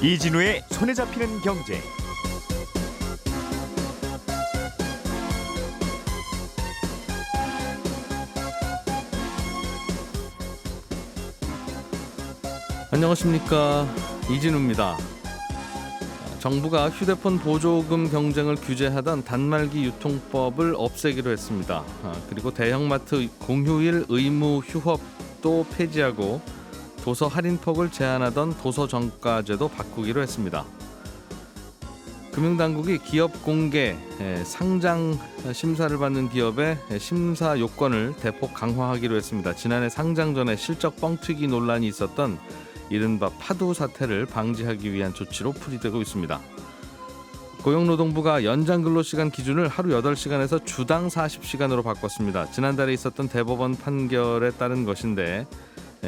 이진우의 손에 잡히는 경제. 안녕하십니까, 이진우입니다. 정부가 휴대폰 보조금 경쟁을 규제하던 단말기 유통법을 없애기로 했습니다. 그리고 대형마트 공휴일 의무 휴업도 폐지하고 도서 할인폭을 제한하던 도서정가제도 바꾸기로 했습니다. 금융당국이 기업 공개, 상장 심사를 받는 기업의 심사 요건을 대폭 강화하기로 했습니다. 지난해 상장 전에 실적 뻥튀기 논란이 있었던 이른바 파도 사태를 방지하기 위한 조치로 풀이되고 있습니다. 고용노동부가 연장 근로시간 기준을 하루 8시간에서 주당 40시간으로 바꿨습니다. 지난달에 있었던 대법원 판결에 따른 것인데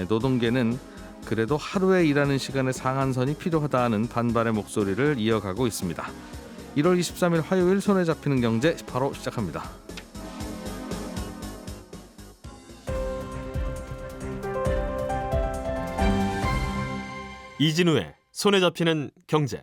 노동계는 그래도 하루에 일하는 시간의 상한선이 필요하다는 반발의 목소리를 이어가고 있습니다. 1월 23일 화요일 손에 잡히는 경제 바로 시작합니다. 이진우의 손에 잡히는 경제.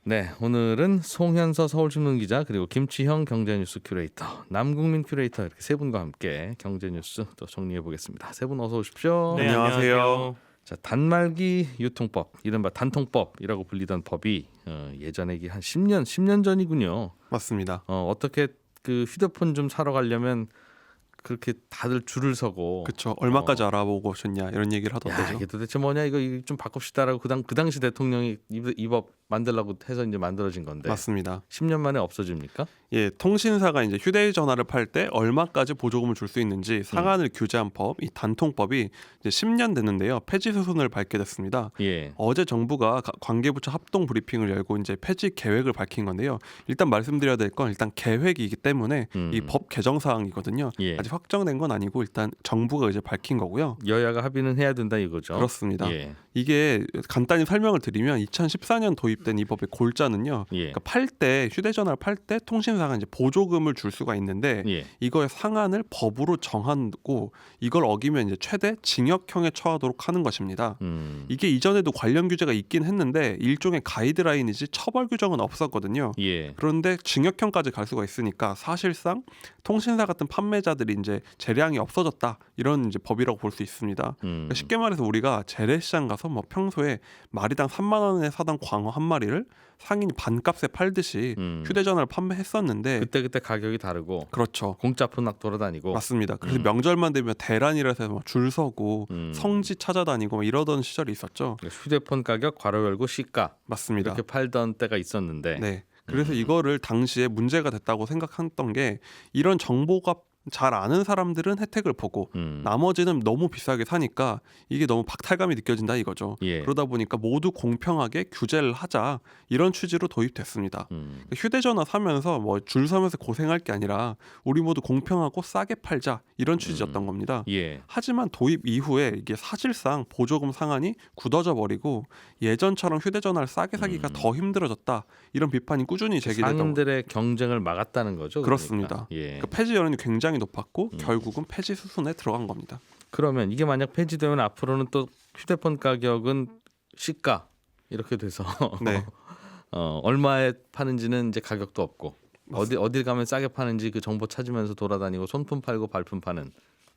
네, 오늘은 송현서 서울신문 기자 그리고 김치형 경제뉴스 큐레이터, 남국민 큐레이터 이렇게 세 분과 함께 경제뉴스 또 정리해 보겠습니다. 세 분 어서 오십시오. 네, 안녕하세요. 자, 단말기 유통법, 이른바 단통법이라고 불리던 법이 예전에 이게 한 10년 전이군요. 맞습니다. 어떻게 그 휴대폰 좀 사러 가려면 그렇게 다들 줄을 서고, 그렇죠. 얼마까지 알아보고 오셨냐 이런 얘기를 야, 하던데요. 이게 도대체 뭐냐, 이거 좀 바꿉시다라고 그 당시 대통령이 이 법 만들라고 해서 이제 만들어진 건데. 맞습니다. 10년 만에 없어집니까? 예, 통신사가 이제 휴대전화를 팔 때 얼마까지 보조금을 줄 수 있는지 상한을 규제한 법, 이 단통법이 이제 10년 됐는데요. 폐지 수순을 밟게 됐습니다. 예. 어제 정부가 관계부처 합동 브리핑을 열고 이제 폐지 계획을 밝힌 건데요. 일단 말씀드려야 될 건 일단 계획이기 때문에 이 법 개정 사항이거든요. 예. 아직 확정된 건 아니고 일단 정부가 이제 밝힌 거고요. 여야가 합의는 해야 된다 이거죠. 그렇습니다. 예. 이게 간단히 설명을 드리면 2014년 도입된 이 법의 골자는요. 예. 그러니까 팔 때 휴대전화를 팔 때 통신사가 이제 보조금을 줄 수가 있는데 예. 이거의 상한을 법으로 정하고 이걸 어기면 이제 최대 징역형에 처하도록 하는 것입니다. 이게 이전에도 관련 규제가 있긴 했는데 일종의 가이드라인이지 처벌 규정은 없었거든요. 예. 그런데 징역형까지 갈 수가 있으니까 사실상 통신사 같은 판매자들이 이제 재량이 없어졌다 이런 이제 법이라고 볼 수 있습니다. 그러니까 쉽게 말해서 우리가 재래시장 가서 뭐 평소에 마리당 3만 원에 사던 광어 한 마리를 상인이 반값에 팔듯이 휴대전화를 판매했었는데 그때 가격이 다르고, 그렇죠. 공짜품 막 돌아다니고. 맞습니다. 그래서 명절만 되면 대란이라서 막 줄 서고 성지 찾아다니고 막 이러던 시절이 있었죠. 휴대폰 가격 괄호 열고 시가 맞습니다. 이렇게 팔던 때가 있었는데. 네. 그래서 이거를 당시에 문제가 됐다고 생각했던 게 이런 정보가 잘 아는 사람들은 혜택을 보고 나머지는 너무 비싸게 사니까 이게 너무 박탈감이 느껴진다 이거죠. 예. 그러다 보니까 모두 공평하게 규제를 하자 이런 취지로 도입됐습니다. 휴대전화 사면서 뭐 줄 서면서 고생할 게 아니라 우리 모두 공평하고 싸게 팔자 이런 취지였던 겁니다. 예. 하지만 도입 이후에 이게 사실상 보조금 상한이 굳어져 버리고 예전처럼 휴대전화를 싸게 사기가 더 힘들어졌다 이런 비판이 꾸준히 제기되다 상인들의 경쟁을 막았다는 거죠. 그렇습니다. 그러니까. 예. 그 폐지 여론이 굉장히 높았고 결국은 폐지 수순에 들어간 겁니다. 그러면 이게 만약 폐지되면 앞으로는 또 휴대폰 가격은 시가 이렇게 돼서 네. 얼마에 파는지는 이제 가격도 없고, 어딜 가면 싸게 파는지 그 정보 찾으면서 돌아다니고 손품 팔고 발품 파는,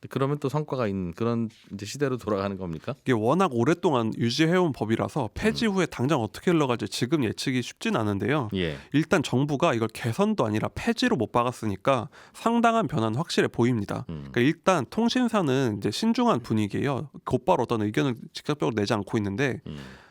그러면 또 성과가 있는 그런 이제 시대로 돌아가는 겁니까? 이게 워낙 오랫동안 유지해온 법이라서 폐지 후에 당장 어떻게 흘러갈지 지금 예측이 쉽진 않은데요. 예. 일단 정부가 이걸 개선도 아니라 폐지로 못 박았으니까 상당한 변화는 확실해 보입니다. 그러니까 일단 통신사는 이제 신중한 분위기예요. 곧바로 어떤 의견을 직접적으로 내지 않고 있는데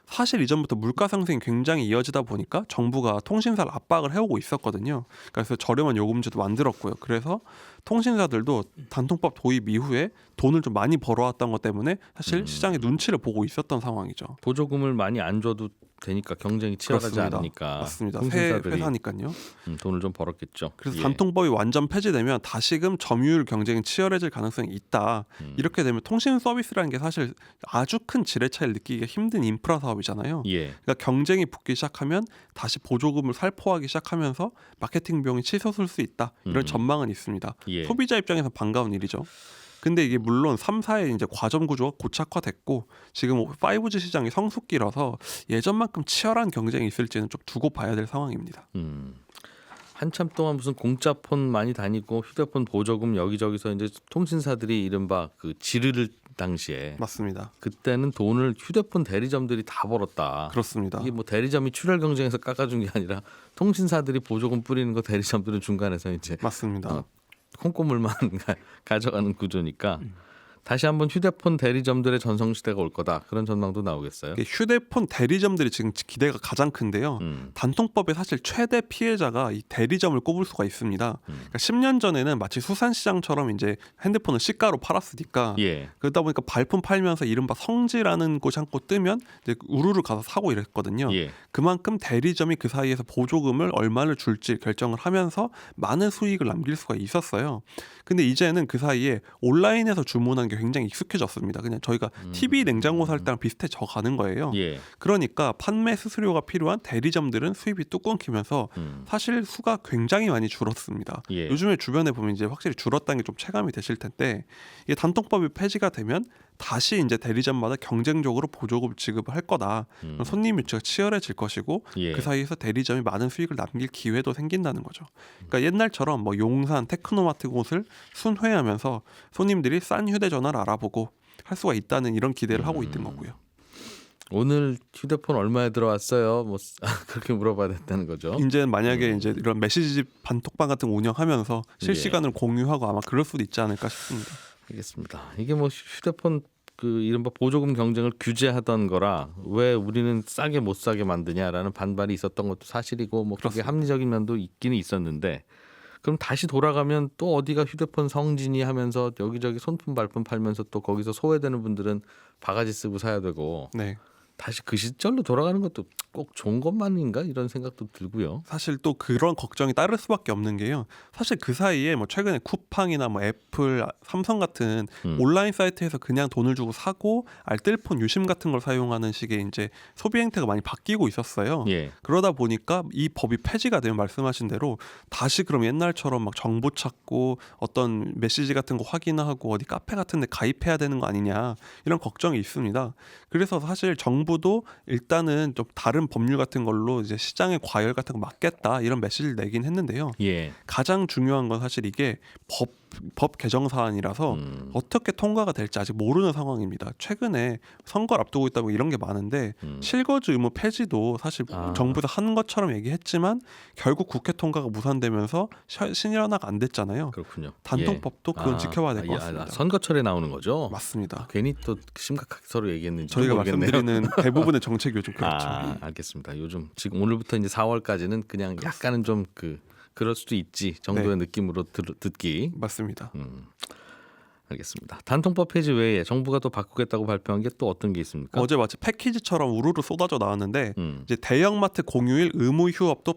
사실 이전부터 물가 상승이 굉장히 이어지다 보니까 정부가 통신사를 압박을 해오고 있었거든요. 그래서 저렴한 요금제도 만들었고요. 그래서 통신사들도 단통법 도입 이후에 돈을 좀 많이 벌어왔던 것 때문에 사실 시장의 눈치를 보고 있었던 상황이죠. 보조금을 많이 안 줘도 되니까 경쟁이 치열하지 그렇습니다. 않으니까 맞습니다. 통신사들이 회사니까요. 돈을 좀 벌었겠죠. 그래서 예. 단통법이 완전 폐지되면 다시금 점유율 경쟁이 치열해질 가능성이 있다. 이렇게 되면 통신 서비스라는 게 사실 아주 큰 질의 차이를 느끼기가 힘든 인프라 사업이잖아요. 예. 그러니까 경쟁이 붙기 시작하면 다시 보조금을 살포하기 시작하면서 마케팅 비용이 치솟을 수 있다. 이런 전망은 있습니다. 예. 소비자 입장에서 반가운 일이죠. 근데 이게 물론 3, 4의 이제 과점 구조가 고착화됐고 지금 5G 시장이 성숙기라서 예전만큼 치열한 경쟁이 있을지는 좀 두고 봐야 될 상황입니다. 한참 동안 무슨 공짜 폰 많이 다니고 휴대폰 보조금 여기저기서 이제 통신사들이 이른바 그 지르를 당시에 맞습니다. 그때는 돈을 휴대폰 대리점들이 다 벌었다. 그렇습니다. 이게 뭐 대리점이 출혈 경쟁에서 깎아준 게 아니라 통신사들이 보조금 뿌리는 거 대리점들은 중간에서 이제 맞습니다. 콩고물만 가져가는 구조니까 다시 한번 휴대폰 대리점들의 전성시대가 올 거다. 그런 전망도 나오겠어요. 이게 휴대폰 대리점들이 지금 기대가 가장 큰데요. 단통법의 사실 최대 피해자가 이 대리점을 꼽을 수가 있습니다. 그러니까 10년 전에는 마치 수산시장처럼 이제 핸드폰을 시가로 팔았으니까 예. 그러다 보니까 발품 팔면서 이른바 성지라는 곳이 한 곳 뜨면 이제 우르르 가서 사고 이랬거든요. 예. 그만큼 대리점이 그 사이에서 보조금을 얼마를 줄지 결정을 하면서 많은 수익을 남길 수가 있었어요. 근데 이제는 그 사이에 온라인에서 주문한 게 굉장히 익숙해졌습니다. 그냥 저희가 TV 냉장고 살 때랑 비슷해져 가는 거예요. 예. 그러니까 판매 수수료가 필요한 대리점들은 수입이 뚝 끊기면서 사실 수가 굉장히 많이 줄었습니다. 예. 요즘에 주변에 보면 이제 확실히 줄었다는 게 좀 체감이 되실 텐데 이게 단통법이 폐지가 되면 다시 이제 대리점마다 경쟁적으로 보조금 지급을 할 거다. 그럼 손님 유치가 치열해질 것이고 예. 그 사이에서 대리점이 많은 수익을 남길 기회도 생긴다는 거죠. 그러니까 옛날처럼 뭐 용산 테크노마트 곳을 순회하면서 손님들이 싼 휴대전화를 알아보고 할 수가 있다는 이런 기대를 하고 있는 거고요. 오늘 휴대폰 얼마에 들어왔어요? 뭐 그렇게 물어봐야 된다는 거죠. 이제 만약에 이제 이런 메시지 단톡방 같은 거 운영하면서 실시간으로 공유하고 아마 그럴 수도 있지 않을까 싶습니다. 알겠습니다. 이게 뭐 휴대폰 그 이른바 보조금 경쟁을 규제하던 거라 왜 우리는 싸게 못 사게 만드냐라는 반발이 있었던 것도 사실이고 뭐 그게 그렇습니다. 합리적인 면도 있기는 있었는데 그럼 다시 돌아가면 또 어디가 휴대폰 성진이 하면서 여기저기 손품 발품 팔면서 또 거기서 소외되는 분들은 바가지 쓰고 사야 되고 네. 다시 그 시절로 돌아가는 것도 꼭 좋은 것만인가 이런 생각도 들고요. 사실 또 그런 걱정이 따를 수밖에 없는 게요. 사실 그 사이에 뭐 최근에 쿠팡이나 뭐 애플, 삼성 같은 온라인 사이트에서 그냥 돈을 주고 사고 알뜰폰 유심 같은 걸 사용하는 식의 이제 소비 행태가 많이 바뀌고 있었어요. 예. 그러다 보니까 이 법이 폐지가 되면 말씀하신 대로 다시 그럼 옛날처럼 막 정보 찾고 어떤 메시지 같은 거 확인하고 어디 카페 같은 데 가입해야 되는 거 아니냐 이런 걱정이 있습니다. 그래서 사실 정부도 일단은 좀 다른 법률 같은 걸로 이제 시장의 과열 같은 거 막겠다 이런 메시지를 내긴 했는데요. 예. 가장 중요한 건 사실 이게 법 개정 사안이라서 어떻게 통과가 될지 아직 모르는 상황입니다. 최근에 선거를 앞두고 있다고 이런 게 많은데 실거주 의무 폐지도 사실 정부에서 한 것처럼 얘기했지만 결국 국회 통과가 무산되면서 신일하나가 안 됐잖아요. 그렇군요. 단통법도 그건 지켜봐야 될 것 예. 같습니다. 선거철에 나오는 거죠. 맞습니다. 괜히 또 심각하게 서로 얘기했는지 저희가 모르겠네요. 말씀드리는 대부분의 정책이 요즘 그렇죠. 알겠습니다. 요즘 지금 오늘부터 이제 4월까지는 그냥 약간은 좀 그럴 수도 있지 정도의 네. 느낌으로 듣기. 맞습니다. 알겠습니다. 단통법 폐지 외에 정부가 또 바꾸겠다고 발표한 게 또 어떤 게 있습니까? 어제 마치 패키지처럼 우르르 쏟아져 나왔는데 음. 이제 대형마트 공휴일 의무 휴업도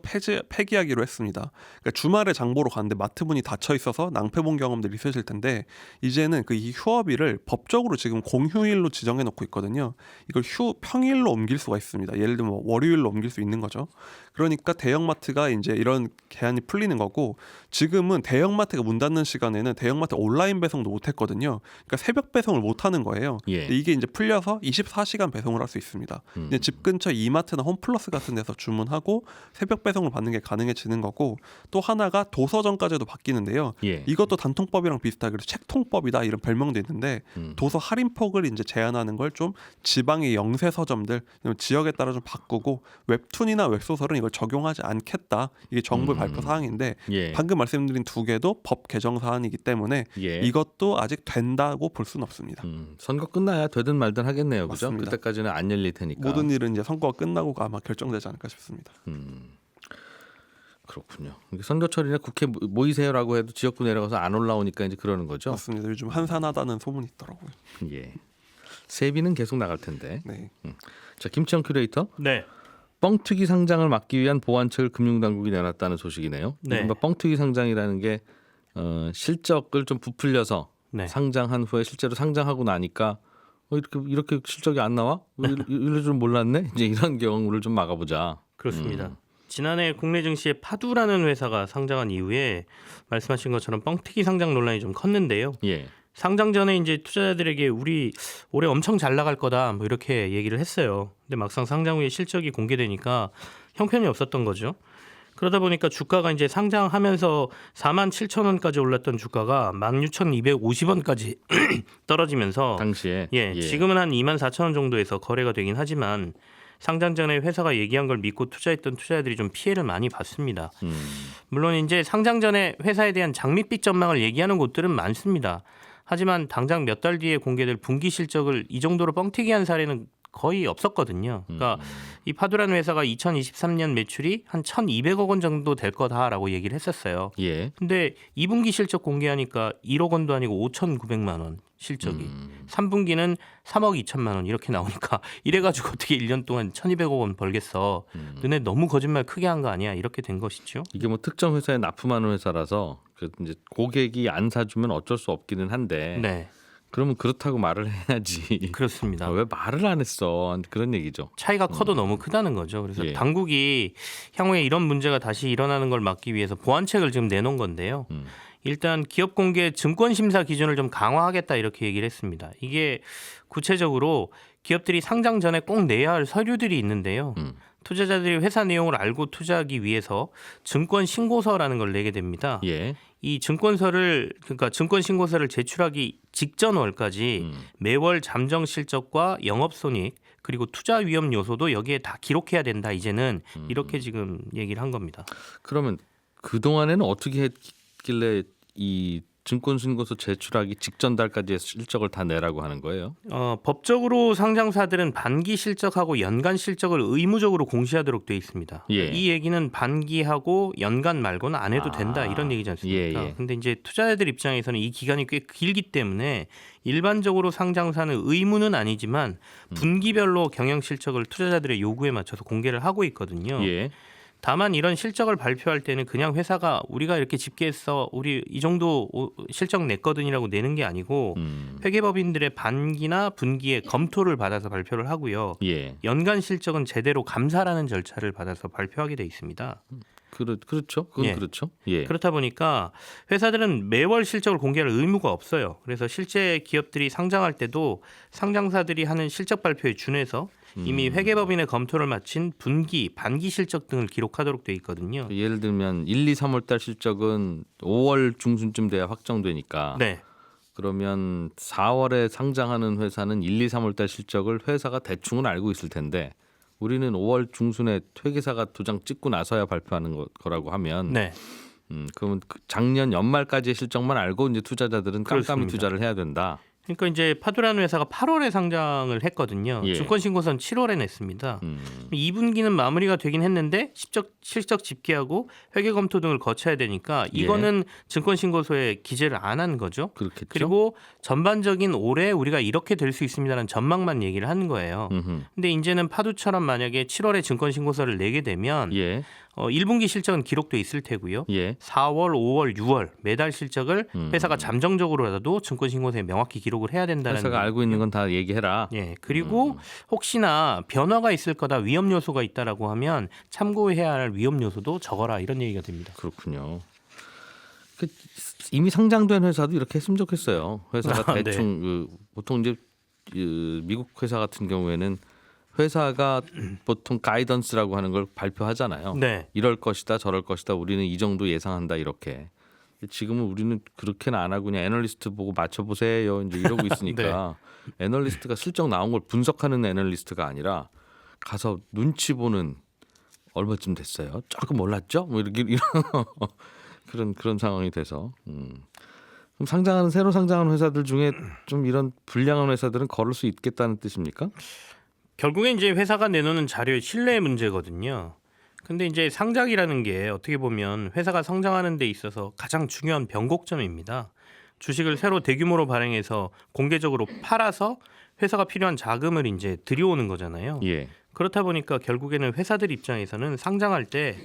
폐기하기로 했습니다. 그러니까 주말에 장 보러 갔는데 마트 문이 닫혀 있어서 낭패 본 경험들이 있으실 텐데 이제는 그 이 휴업일을 법적으로 지금 공휴일로 지정해 놓고 있거든요. 이걸 평일로 옮길 수가 있습니다. 예를 들면 월요일로 옮길 수 있는 거죠. 그러니까 대형마트가 이제 이런 개안이 풀리는 거고 지금은 대형마트가 문 닫는 시간에는 대형마트 온라인 배송도 못 했거든요. 그러니까 새벽 배송을 못 하는 거예요. 예. 근데 이게 이제 풀려서 24시간 배송을 할 수 있습니다. 근데 집 근처 이마트나 홈플러스 같은 데서 주문하고 새벽 배송을 받는 게 가능해지는 거고 또 하나가 도서점까지도 바뀌는데요. 예. 이것도 단통법이랑 비슷하게 책통법이다 이런 별명도 있는데 도서 할인폭을 이제 제한하는 걸 좀 지방의 영세 서점들 지역에 따라 좀 바꾸고 웹툰이나 웹소설은 이걸 적용하지 않겠다. 이게 정부 발표 사항인데 예. 방금 말씀드린 두 개도 법 개정 사안이기 때문에 예. 이것도 아직 된다고 볼 수는 없습니다. 선거 끝나야 되든 말든 하겠네요. 그죠? 맞습니다. 그때까지는 안 열릴 테니까. 모든 일은 이제 선거가 끝나고 아마 결정되지 않을까 싶습니다. 그렇군요. 선거철이나 국회 모이세요라고 해도 지역구 내려가서 안 올라오니까 이제 그러는 거죠. 맞습니다. 요즘 한산하다는 소문이 있더라고요. 예. 세비는 계속 나갈 텐데. 네. 자, 김치영 큐레이터. 네. 뻥튀기 상장을 막기 위한 보완책을 금융당국이 내놨다는 소식이네요. 네. 이른바 뻥튀기 상장이라는 게 실적을 좀 부풀려서 네. 상장한 후에 실제로 상장하고 나니까 이렇게 실적이 안 나와? 이럴 줄 몰랐네. 이제 이런 경우를 좀 막아보자. 그렇습니다. 지난해 국내 증시에 파두라는 회사가 상장한 이후에 말씀하신 것처럼 뻥튀기 상장 논란이 좀 컸는데요. 예. 상장 전에 이제 투자자들에게 우리 올해 엄청 잘 나갈 거다 뭐 이렇게 얘기를 했어요. 근데 막상 상장 후에 실적이 공개되니까 형편이 없었던 거죠. 그러다 보니까 주가가 이제 상장하면서 47,000원까지 올랐던 주가가 16,250원까지 떨어지면서 당시에 지금은 한 24,000원 정도에서 거래가 되긴 하지만 상장 전에 회사가 얘기한 걸 믿고 투자했던 투자자들이 좀 피해를 많이 봤습니다. 물론 이제 상장 전에 회사에 대한 장밋빛 전망을 얘기하는 곳들은 많습니다. 하지만 당장 몇 달 뒤에 공개될 분기 실적을 이 정도로 뻥튀기 한 사례는 거의 없었거든요. 그러니까 이 파두라는 회사가 2023년 매출이 한 1,200억 원 정도 될 거다라고 얘기를 했었어요. 예. 근데 2분기 실적 공개하니까 1억 원도 아니고 5,900만 원 실적이. 3분기는 3억 2천만 원 이렇게 나오니까 이래가지고 어떻게 1년 동안 1,200억 원 벌겠어. 너네 너무 거짓말 크게 한 거 아니야? 이렇게 된 것이죠. 이게 뭐 특정 회사에 납품하는 회사라서 그 이제 고객이 안 사주면 어쩔 수 없기는 한데 네, 그러면 그렇다고 말을 해야지. 그렇습니다. 왜 말을 안 했어? 그런 얘기죠. 차이가 커도 너무 크다는 거죠. 그래서 예. 당국이 향후에 이런 문제가 다시 일어나는 걸 막기 위해서 보완책을 지금 내놓은 건데요. 일단 기업 공개 증권 심사 기준을 좀 강화하겠다 이렇게 얘기를 했습니다. 이게 구체적으로 기업들이 상장 전에 꼭 내야 할 서류들이 있는데요. 투자자들이 회사 내용을 알고 투자하기 위해서 증권 신고서라는 걸 내게 됩니다. 예. 이 증권서를 그러니까 증권 신고서를 제출하기 직전 월까지 매월 잠정 실적과 영업 손익 그리고 투자 위험 요소도 여기에 다 기록해야 된다. 이제는 이렇게 지금 얘기를 한 겁니다. 그러면 그 동안에는 어떻게 했길래 이 증권 신고서 제출하기 직전 달까지 실적을 다 내라고 하는 거예요? 법적으로 상장사들은 반기 실적하고 연간 실적을 의무적으로 공시하도록 돼 있습니다. 예. 이 얘기는 반기하고 연간 말고는 안 해도 된다 이런 얘기지 않습니까? 예, 예. 근데 이제 투자자들 입장에서는 이 기간이 꽤 길기 때문에 일반적으로 상장사는 의무는 아니지만 분기별로 경영 실적을 투자자들의 요구에 맞춰서 공개를 하고 있거든요. 예. 다만 이런 실적을 발표할 때는 그냥 회사가 우리가 이렇게 집계했어, 우리 이 정도 실적 냈거든이라고 내는 게 아니고 회계법인들의 반기나 분기에 검토를 받아서 발표를 하고요. 예. 연간 실적은 제대로 감사라는 절차를 받아서 발표하게 돼 있습니다. 그렇죠. 그건 예. 그렇죠. 예. 그렇다 보니까 회사들은 매월 실적을 공개할 의무가 없어요. 그래서 실제 기업들이 상장할 때도 상장사들이 하는 실적 발표에 준해서 이미 회계법인의 검토를 마친 분기, 반기 실적 등을 기록하도록 돼 있거든요. 예를 들면 1, 2, 3월 달 실적은 5월 중순쯤 돼야 확정되니까 네. 그러면 4월에 상장하는 회사는 1, 2, 3월 달 실적을 회사가 대충은 알고 있을 텐데 우리는 5월 중순에 회계사가 도장 찍고 나서야 발표하는 거라고 하면 네. 그러면 작년 연말까지의 실적만 알고 이제 투자자들은 깜깜이 그렇습니다. 투자를 해야 된다. 그러니까 이제 파두라는 회사가 8월에 상장을 했거든요. 예. 증권 신고서는 7월에 냈습니다. 2분기는 마무리가 되긴 했는데 실적 집계하고 회계 검토 등을 거쳐야 되니까 이거는 증권 신고서에 기재를 안 한 거죠. 그렇겠죠. 그리고 전반적인 올해 우리가 이렇게 될 수 있습니다라는 전망만 얘기를 하는 거예요. 근데 이제는 파두처럼 만약에 7월에 증권 신고서를 내게 되면 예. 1분기 실적은 기록돼 있을 테고요. 예. 4월, 5월, 6월 매달 실적을 회사가 잠정적으로라도 증권 신고서에 명확히 기록을 해야 된다는 회사가 알고 있는 건 다 얘기해라. 예. 그리고 혹시나 변화가 있을 거다, 위험 요소가 있다라고 하면 참고해야 할 위험 요소도 적어라 이런 얘기가 됩니다. 그렇군요. 이미 상장된 회사도 이렇게 했으면 좋겠어요. 회사가 네. 대충 보통 이제 미국 회사 같은 경우에는 회사가 보통 가이던스라고 하는 걸 발표하잖아요. 네. 이럴 것이다, 저럴 것이다. 우리는 이 정도 예상한다 이렇게. 지금은 우리는 그렇게는 안 하고 그냥 애널리스트 보고 맞춰보세요. 이제 이러고 있으니까 애널리스트가 실적 나온 걸 분석하는 애널리스트가 아니라 가서 눈치 보는 얼마쯤 됐어요? 조금 몰랐죠? 뭐 이렇게 이런 그런 상황이 돼서. 그럼 새로 상장하는 회사들 중에 좀 이런 불량한 회사들은 걸을 수 있겠다는 뜻입니까? 결국엔 이제 회사가 내놓는 자료의 신뢰의 문제거든요. 근데 이제 상장이라는 게 어떻게 보면 회사가 성장하는 데 있어서 가장 중요한 변곡점입니다. 주식을 새로 대규모로 발행해서 공개적으로 팔아서 회사가 필요한 자금을 이제 들여오는 거잖아요. 예. 그렇다 보니까 결국에는 회사들 입장에서는 상장할 때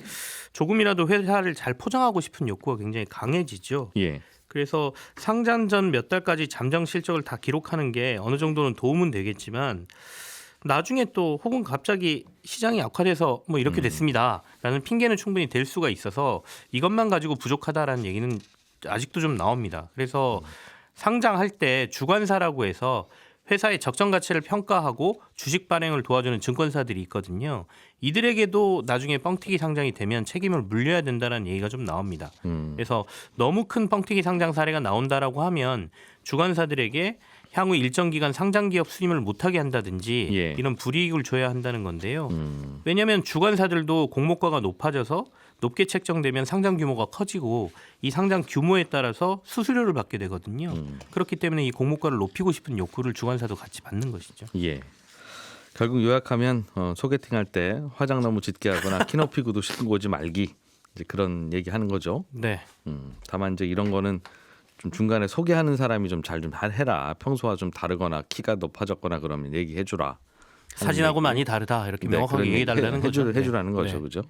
조금이라도 회사를 잘 포장하고 싶은 욕구가 굉장히 강해지죠. 예. 그래서 상장 전 몇 달까지 잠정 실적을 다 기록하는 게 어느 정도는 도움은 되겠지만 나중에 또 혹은 갑자기 시장이 악화돼서 뭐 이렇게 됐습니다라는 핑계는 충분히 될 수가 있어서 이것만 가지고 부족하다라는 얘기는 아직도 좀 나옵니다. 그래서 상장할 때 주관사라고 해서 회사의 적정 가치를 평가하고 주식 발행을 도와주는 증권사들이 있거든요. 이들에게도 나중에 뻥튀기 상장이 되면 책임을 물려야 된다는 얘기가 좀 나옵니다. 그래서 너무 큰 뻥튀기 상장 사례가 나온다라고 하면 주관사들에게 향후 일정 기간 상장 기업 수임을 못하게 한다든지 예. 이런 불이익을 줘야 한다는 건데요. 왜냐하면 주관사들도 공모가가 높아져서 높게 책정되면 상장 규모가 커지고 이 상장 규모에 따라서 수수료를 받게 되거든요. 그렇기 때문에 이 공모가를 높이고 싶은 욕구를 주관사도 같이 받는 것이죠. 예. 결국 요약하면 소개팅할 때 화장 너무 짙게 하거나 키 높이 구두 신고 오지 말기 이제 그런 얘기하는 거죠. 네. 다만 이제 이런 거는 좀 중간에 소개하는 사람이 좀 잘 해라. 평소와 좀 다르거나 키가 높아졌거나 그러면 얘기해 주라. 사진하고 많이 다르다 이렇게 네, 명확하게 그런 얘기해 달라는 거죠. 해주라는 거죠, 네. 그죠?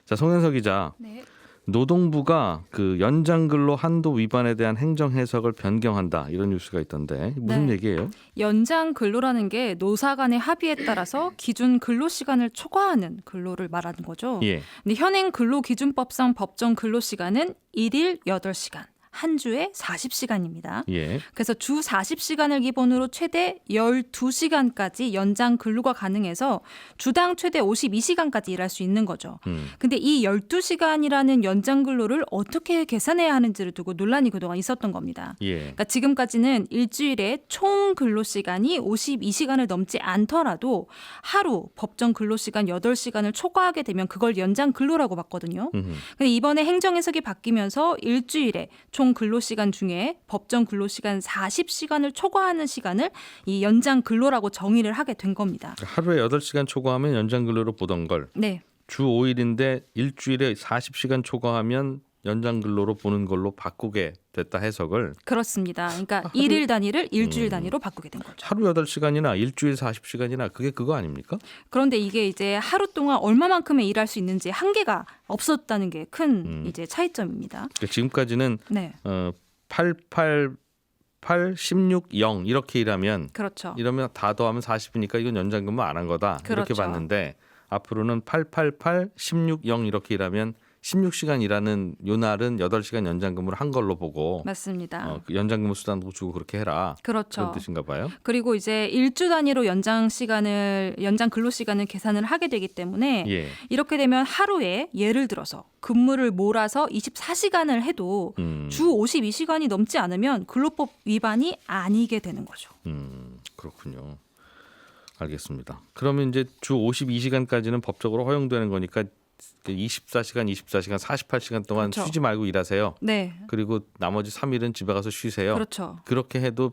자, 송현석 기자. 네. 노동부가 그 연장근로 한도 위반에 대한 행정 해석을 변경한다 이런 뉴스가 있던데 무슨 네. 얘기예요? 연장 근로라는 게 노사 간의 합의에 따라서 기준 근로 시간을 초과하는 근로를 말하는 거죠. 예. 근데 현행 근로기준법상 법정 근로 시간은 1일 8시간. 한 주에 40시간입니다. 예. 그래서 주 40시간을 기본으로 최대 12시간까지 연장 근로가 가능해서 주당 최대 52시간까지 일할 수 있는 거죠. 근데 이 12시간이라는 연장 근로를 어떻게 계산해야 하는지를 두고 논란이 그동안 있었던 겁니다. 예. 그러니까 지금까지는 일주일에 총 근로 시간이 52시간을 넘지 않더라도 하루 법정 근로 시간 8시간을 초과하게 되면 그걸 연장 근로라고 봤거든요. 근데 이번에 행정 해석이 바뀌면서 일주일에 총 근로 시간 중에 법정 근로 시간 40시간을 초과하는 시간을 이 연장 근로라고 정의를 하게 된 겁니다. 하루에 8시간 초과하면 연장 근로로 보던 걸 네. 주 5일인데 일주일에 40시간 초과하면 연장 근로로 보는 걸로 바꾸게 됐다 해석을 그렇습니다. 그러니까 일일 단위를 일주일 단위로 바꾸게 된 거죠. 하루 8시간이나 일주일 40시간이나 그게 그거 아닙니까? 그런데 이게 이제 하루 동안 얼마만큼의 일할 수 있는지 한계가 없었다는 게 큰 이제 차이점입니다. 그러니까 지금까지는 네. 888 16 0 이렇게 일하면 그렇죠. 이러면 다 더하면 40이니까 이건 연장 근무 안 한 거다. 이렇게 그렇죠. 봤는데 앞으로는 888 16 0 이렇게 일하면 16시간 일하는 요 날은 8시간 연장 근무를 한 걸로 보고 맞습니다. 그 연장 근무 수당도 주고 그렇게 해라. 그렇죠. 그런 뜻인가 봐요. 그리고 이제 일주 단위로 연장 근로 시간을 계산을 하게 되기 때문에 예. 이렇게 되면 하루에 예를 들어서 근무를 몰아서 24시간을 해도 주 52시간이 넘지 않으면 근로법 위반이 아니게 되는 거죠. 그렇군요. 알겠습니다. 그러면 이제 주 52시간까지는 법적으로 허용되는 거니까 24시간 48시간 동안 그렇죠. 쉬지 말고 일하세요. 네. 그리고 나머지 3일은 집에 가서 쉬세요. 그렇죠. 그렇게 해도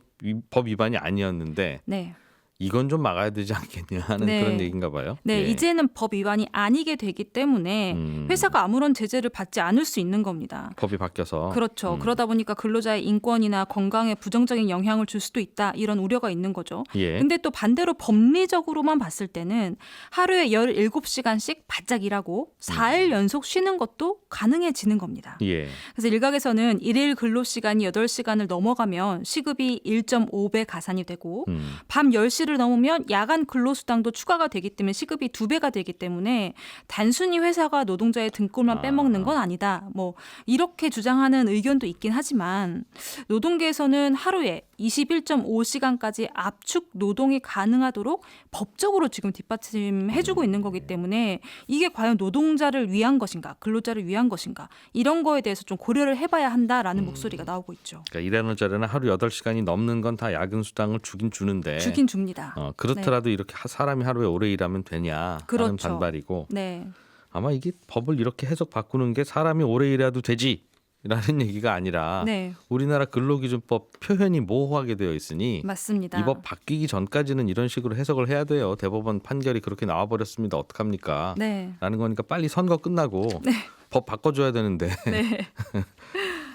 법 위반이 아니었는데 네. 이건 좀 막아야 되지 않겠냐 하는 네. 그런 얘기인가 봐요. 네, 예. 이제는 법 위반이 아니게 되기 때문에 회사가 아무런 제재를 받지 않을 수 있는 겁니다. 법이 바뀌어서 그렇죠. 그러다 보니까 근로자의 인권이나 건강에 부정적인 영향을 줄 수도 있다. 이런 우려가 있는 거죠. 예. 근데 또 반대로 법리적으로만 봤을 때는 하루에 17시간씩 바짝 일하고 4일 연속 쉬는 것도 가능해지는 겁니다. 예. 그래서 일각에서는 일일 근로 시간이 8시간을 넘어가면 시급이 1.5배 가산이 되고 밤 10시를 넘으면 야간 근로수당도 추가가 되기 때문에 시급이 2배가 되기 때문에 단순히 회사가 노동자의 등골만 빼먹는 건 아니다. 뭐 이렇게 주장하는 의견도 있긴 하지만 노동계에서는 하루에 21.5시간까지 압축 노동이 가능하도록 법적으로 지금 뒷받침해주고 있는 거기 때문에 이게 과연 노동자를 위한 것인가, 근로자를 위한 것인가 이런 거에 대해서 좀 고려를 해봐야 한다라는 목소리가 나오고 있죠. 그러니까 일하는 자리는 하루 8시간이 넘는 건 다 야근 수당을 주긴 주는데 주긴 줍니다. 그렇더라도 이렇게 사람이 하루에 오래 일하면 되냐 하는 그렇죠. 반발이고 네. 아마 이게 법을 이렇게 해석 바꾸는 게 사람이 오래 일해도 되지라는 얘기가 아니라 네. 우리나라 근로기준법 표현이 모호하게 되어 있으니 맞습니다. 이 법 바뀌기 전까지는 이런 식으로 해석을 해야 돼요. 대법원 판결이 그렇게 나와버렸습니다. 어떡합니까? 네. 라는 거니까 빨리 선거 끝나고 네. 법 바꿔줘야 되는데 네.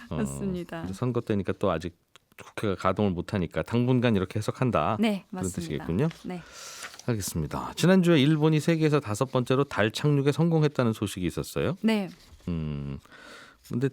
맞습니다. 근데 선거 때니까 또 아직 국회가 가동을 못하니까 당분간 이렇게 해석한다. 네, 그런 맞습니다. 뜻이겠군요. 네. 알겠습니다. 지난주에 일본이 세계에서 5번째로 달 착륙에 성공했다는 소식이 있었어요. 네. 근데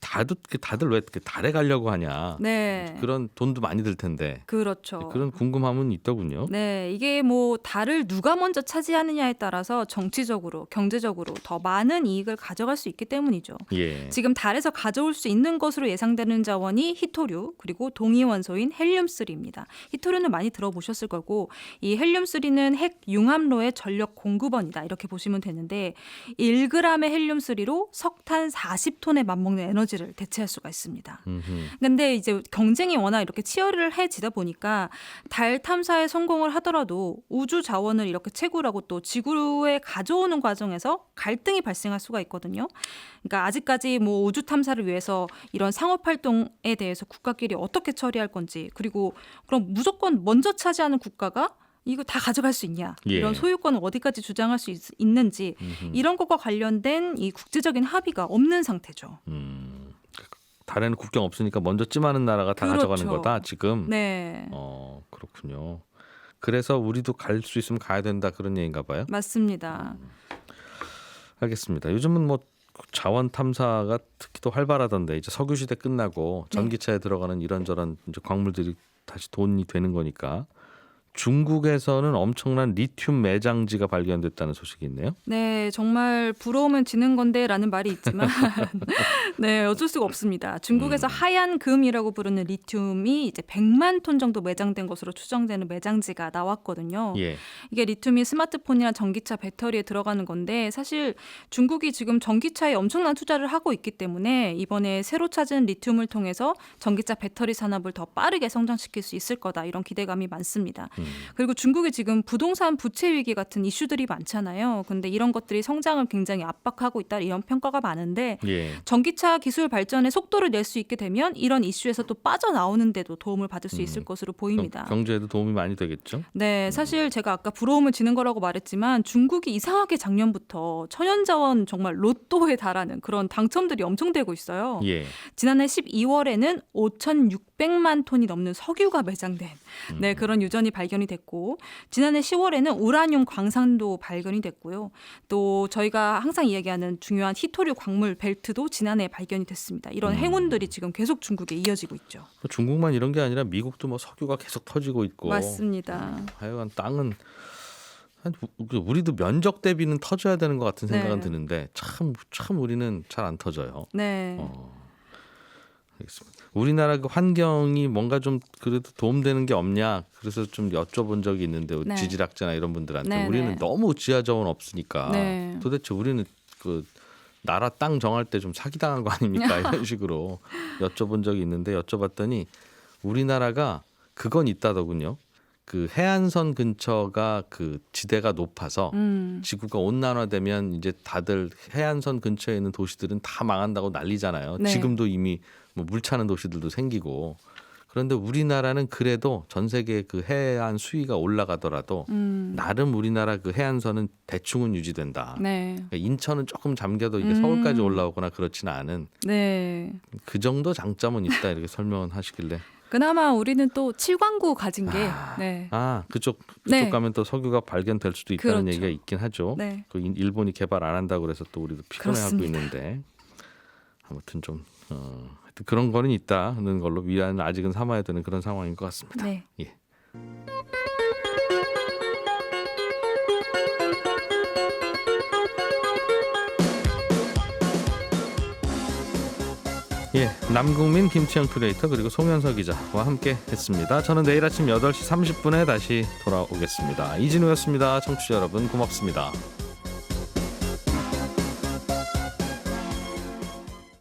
다들 왜 이렇게 달에 가려고 하냐. 네. 그런 돈도 많이 들 텐데. 그렇죠. 그런 궁금함은 있더군요. 네, 이게 뭐 달을 누가 먼저 차지하느냐에 따라서 정치적으로, 경제적으로 더 많은 이익을 가져갈 수 있기 때문이죠. 예. 지금 달에서 가져올 수 있는 것으로 예상되는 자원이 히토류 그리고 동위원소인 헬륨3입니다. 히토류는 많이 들어보셨을 거고 이 헬륨3는 핵 융합로의 전력 공급원이다 이렇게 보시면 되는데 1g의 헬륨3로 석탄 40톤에 맞먹는 에너지를 대체할 수가 있습니다. 근데 이제 경쟁이 워낙 이렇게 치열해지다 보니까 달 탐사에 성공을 하더라도 우주 자원을 이렇게 채굴하고 또 지구에 가져오는 과정에서 갈등이 발생할 수가 있거든요. 그러니까 아직까지 뭐 우주 탐사를 위해서 이런 상업 활동에 대해서 국가끼리 어떻게 처리할 건지 그리고 그럼 무조건 먼저 차지하는 국가가 이거 다 가져갈 수 있냐 예. 이런 소유권을 어디까지 주장할 수 있는지 이런 것과 관련된 이 국제적인 합의가 없는 상태죠. 달에는 국경 없으니까 먼저 찜하는 나라가 다 그렇죠. 가져가는 거다 지금. 네. 그렇군요. 그래서 우리도 갈 수 있으면 가야 된다 그런 얘기인가 봐요. 맞습니다. 알겠습니다. 요즘은 뭐 자원 탐사가 특히 또 활발하던데 이제 석유 시대 끝나고 전기차에 들어가는 이런저런 이제 광물들이 다시 돈이 되는 거니까 중국에서는 엄청난 리튬 매장지가 발견됐다는 소식이 있네요. 네, 정말 부러우면 지는 건데라는 말이 있지만 네, 어쩔 수가 없습니다. 중국에서 하얀 금이라고 부르는 리튬이 이제 100만 톤 정도 매장된 것으로 추정되는 매장지가 나왔거든요. 예. 이게 리튬이 스마트폰이나 전기차 배터리에 들어가는 건데 사실 중국이 지금 전기차에 엄청난 투자를 하고 있기 때문에 이번에 새로 찾은 리튬을 통해서 전기차 배터리 산업을 더 빠르게 성장시킬 수 있을 거다 이런 기대감이 많습니다. 그리고 중국이 지금 부동산 부채 위기 같은 이슈들이 많잖아요. 근데 이런 것들이 성장을 굉장히 압박하고 있다 이런 평가가 많은데 예. 전기차 기술 발전에 속도를 낼 수 있게 되면 이런 이슈에서 또 빠져나오는데도 도움을 받을 수 있을 것으로 보입니다. 경제에도 도움이 많이 되겠죠. 네, 사실 제가 아까 부러움을 지는 거라고 말했지만 중국이 이상하게 작년부터 천연자원 정말 로또에 달하는 그런 당첨들이 엄청 되고 있어요. 예. 지난해 12월에는 5,600만 톤이 넘는 석유가 매장된 네, 그런 유전이 발견이 됐고 지난해 10월에는 우라늄 광산도 발견이 됐고요. 또 저희가 항상 이야기하는 중요한 히토류 광물 벨트도 지난해 발견이 됐습니다. 이런 행운들이 지금 계속 중국에 이어지고 있죠. 중국만 이런 게 아니라 미국도 뭐 석유가 계속 터지고 있고. 맞습니다. 하여간 땅은 우리도 면적 대비는 터져야 되는 것 같은 생각은 네. 드는데 참 우리는 잘 안 터져요. 네. 알겠습니다. 우리나라 그 환경이 뭔가 좀 그래도 도움되는 게 없냐 그래서 좀 여쭤본 적이 있는데 네. 지질학자나 이런 분들한테 네, 우리는 네. 너무 지하 자원 없으니까 네. 도대체 우리는 그 나라 땅 정할 때 좀 사기당한 거 아닙니까 이런 식으로 여쭤본 적이 있는데 여쭤봤더니 우리나라가 그건 있다더군요. 그 해안선 근처가 그 지대가 높아서 지구가 온난화되면 이제 다들 해안선 근처에 있는 도시들은 다 망한다고 난리잖아요. 네. 지금도 이미 뭐 물 차는 도시들도 생기고 그런데 우리나라는 그래도 전 세계 그 해안 수위가 올라가더라도 나름 우리나라 그 해안선은 대충은 유지된다. 네. 그러니까 인천은 조금 잠겨도 이게 서울까지 올라오거나 그렇지는 않은 네. 그 정도 장점은 있다 이렇게 설명을 하시길래 그나마 우리는 또 칠광구 가진 게 네. 그쪽 네. 가면 또 석유가 발견될 수도 있다는 그렇죠. 얘기가 있긴 하죠. 네. 그 일본이 개발 안 한다고 그래서 또 우리도 피곤해하고 그렇습니다. 있는데 아무튼 좀 하여튼 그런 거는 있다는 걸로 위안은 아직은 삼아야 되는 그런 상황인 것 같습니다. 네. 예. 예, 남국민 김치영 큐레이터 그리고 송현석 기자와 함께 했습니다. 저는 내일 아침 8시 30분에 다시 돌아오겠습니다. 이진우였습니다. 청취자 여러분 고맙습니다.